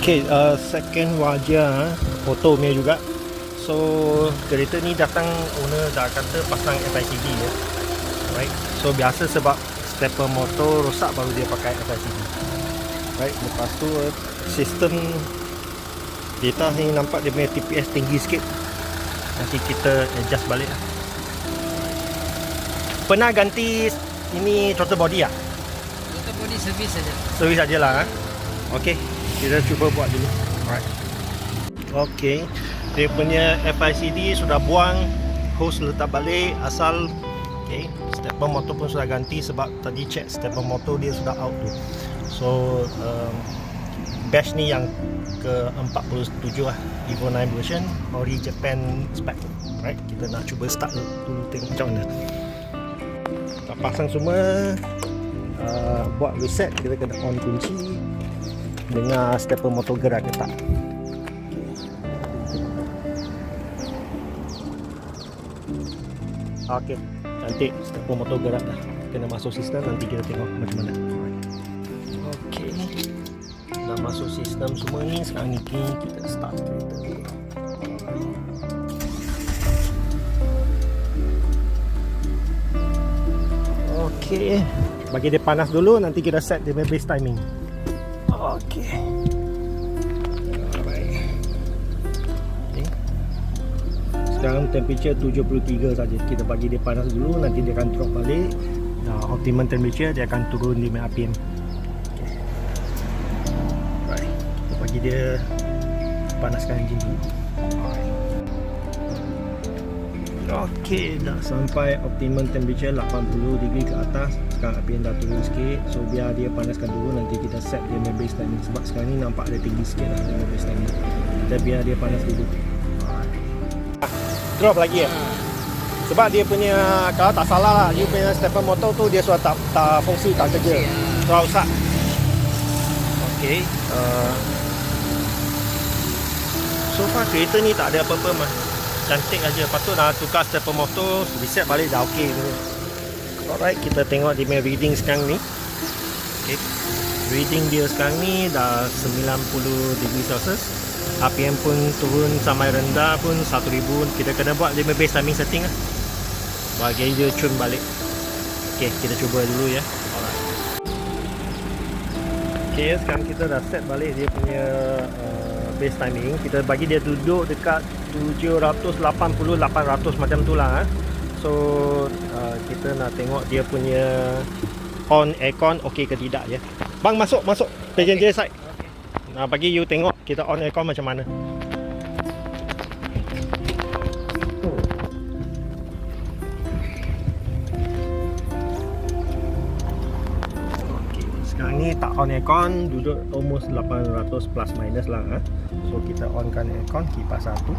Okay, second wajah auto punya juga. So kereta ni datang owner dah kata pasang FICD ya. Right. So biasa sebab stepper motor rosak baru dia pakai FICD. Right. Lepas tu sistem data ni nampak dia punya TPS tinggi sikit. Nanti kita adjust balik lah. Pernah ganti ini throttle body ah? Throttle body servis saja. Servis sajalah ah. Okey, kita cuba buat dulu. Alright. Okey. Dia punya FICD sudah buang, hose letak balik asal. Okey, stepper motor pun sudah ganti sebab tadi check stepper motor dia sudah out tu. So batch ni yang ke-47 lah, Evo 9 version, Ori Japan spec. Right, kita nak cuba start dulu tengok macam mana. Tak pasang semua, buat reset, kita kena on kunci, dengar stepper motor gerak ke tak. Okey, cantik, stepper motor gerak dah. Kena masuk sistem, nanti kita tengok macam mana. Okey, dah masuk sistem semua ni. Sekarang ni kita start kereta dulu. Okey, bagi dia panas dulu, nanti kita set dia punya base timing. Okey. Sekarang temperature 73 saja. Kita bagi dia panas dulu, nanti dia akan drop balik. Optimum temperature dia akan turun 5 RPM. Right. Kita bagi dia panaskan enjin dulu. Okey, dah sampai optimum temperature 80 degree ke atas. Sekarang RPM dah turun sikit. So biar dia panaskan dulu, nanti kita set dia punya base timing. Sebab sekarang ni nampak dia tinggi sikit lah dia base timing. Kita biar dia panas dulu. Drop lagi ya. Sebab dia punya, kalau tak salah lah, dia punya stepper motor tu dia sudah tak fungsi, tak kerja. Sudah rosak. Okey. So far kereta ni tak ada apa-apa mah. Cantik aja. Patut nak tukar stepper motor, reset balik dah okey tu. Alright, kita tengok dia punya reading sekarang ni. Okay. Reading dia sekarang ni dah 90 degree Celsius. RPM pun turun sampai rendah pun 1000. Kita kena buat dia punya base timing setting lah. Bagi dia tune balik. Okay, kita cuba dulu ya. Alright. Okay, sekarang kita dah set balik dia punya base timing. Kita bagi dia duduk dekat 780-800 macam tu lah. So kita nak tengok dia punya on aircon okey ke tidak ya. Bang, masuk passenger side. Nah, bagi you tengok kita on aircon macam mana. Okay, sekarang ni tak on aircon, duduk almost 800 plus minus lah. So kita onkan aircon, kipas satu.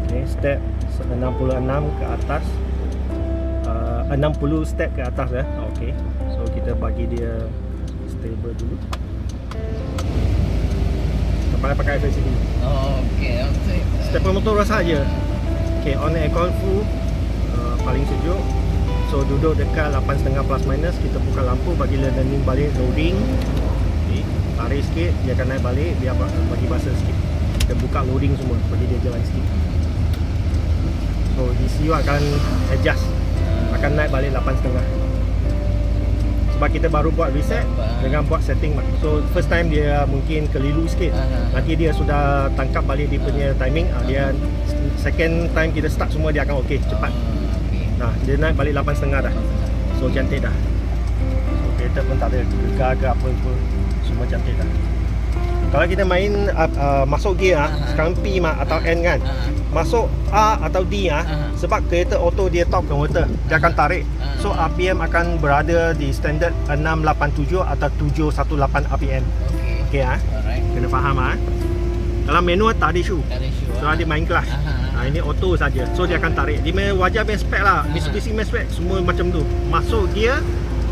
Okay, step 66 ke atas, 60 step ke atas ya. Okay, so kita bagi dia stable dulu. Pakai FICD. Oh, okey. Stepper motor rasa aja. Okey, on aircon full, paling sejuk. So duduk dekat 8.5 plus minus. Kita buka lampu, bagi learning balik loading. Okay, tarik sikit, dia akan naik balik. Biar bagi basah sikit. Kita buka loading semua, bagi dia jalan sikit. So ECU akan adjust, akan naik balik 8.5. Sebab kita baru buat reset dengan buat setting. So first time dia mungkin keliru sikit. Nanti dia sudah tangkap balik dia punya timing. Dia second time kita start semua dia akan okey, cepat. Nah, dia naik balik 8.5 dah. So cantik dah. So kereta pun tak ada gegar ke apa pun. Semua cantik dah. Kalau kita main masuk gear sekarang P atau N kan. Masuk A atau D sebab kereta auto dia top converter, dia akan tarik. So RPM akan berada di standard 687 atau 718 RPM. Okey kena faham Kalau manual tak ada issue. So dia main kelas. Ini auto saja. So dia akan tarik. Dia punya wajah punya spek lah. Mitsubishi punya spek semua macam tu. Masuk gear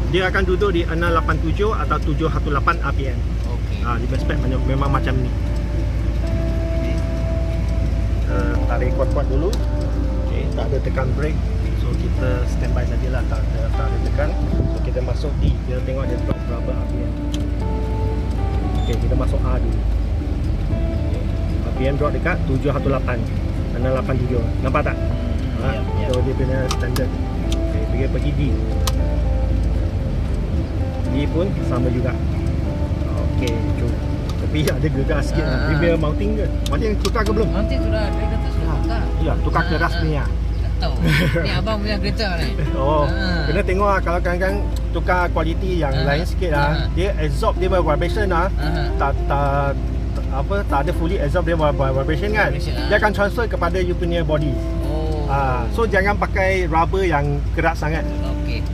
dia akan duduk di 687 atau 718 RPM. Dia punya spek memang macam ni. Tarik kuat-kuat dulu. Okay, tak ada tekan brake. So kita standby sajalah, tak ada tekan. So kita masuk D, kita tengok dia drop berapa RPM. Okey, kita masuk A dulu. RPM drop dekat 718 687. Nampak tak? So dia punya standard. Okey, pergi D. D pun sama juga. Okey, jom. Tapi ada gegar sikit lah. Dia punya mounting ke? Mounting tukar ke belum? Nanti sudah dia kata sudah tukar. Ya, tukar ke ras punya. Tak tahu. Ni abang punya kereta ni. Oh, kena tengok lah. Kalau kadang-kadang tukar kualiti yang lain sikit lah. Dia absorb dia punya vibration lah. Tak ada fully absorb dia vibration kan. Dia akan transfer kepada you punya body. So jangan pakai rubber yang keras sangat. Okey.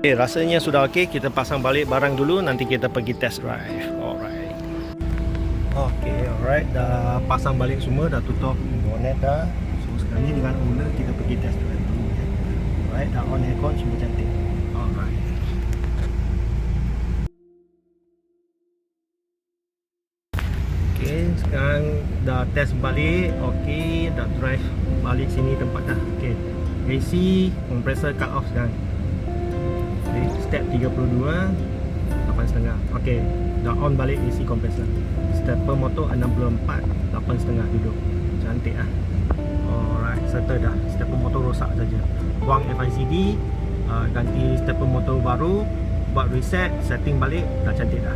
Okay, rasanya sudah okey. Kita pasang balik barang dulu, nanti kita pergi test drive. Alright. Okay, alright. Dah pasang balik semua, dah tutup bonnet dah. So sekarang ni dengan owner kita pergi test drive dulu ya. Alright, dah on aircon semua cantik. Alright. Okay, sekarang dah test balik. Okay, dah drive balik sini tempat dah. Okay, AC compressor cut off sekarang. Okay, step 32 8.5. Okay, dah on balik AC compressor. Stepper motor 64 8.5 duduk. Cantik lah. Alright, settle dah. Stepper motor rosak saja. Buang FICD, ganti stepper motor baru, buat reset, setting balik, dah cantik dah.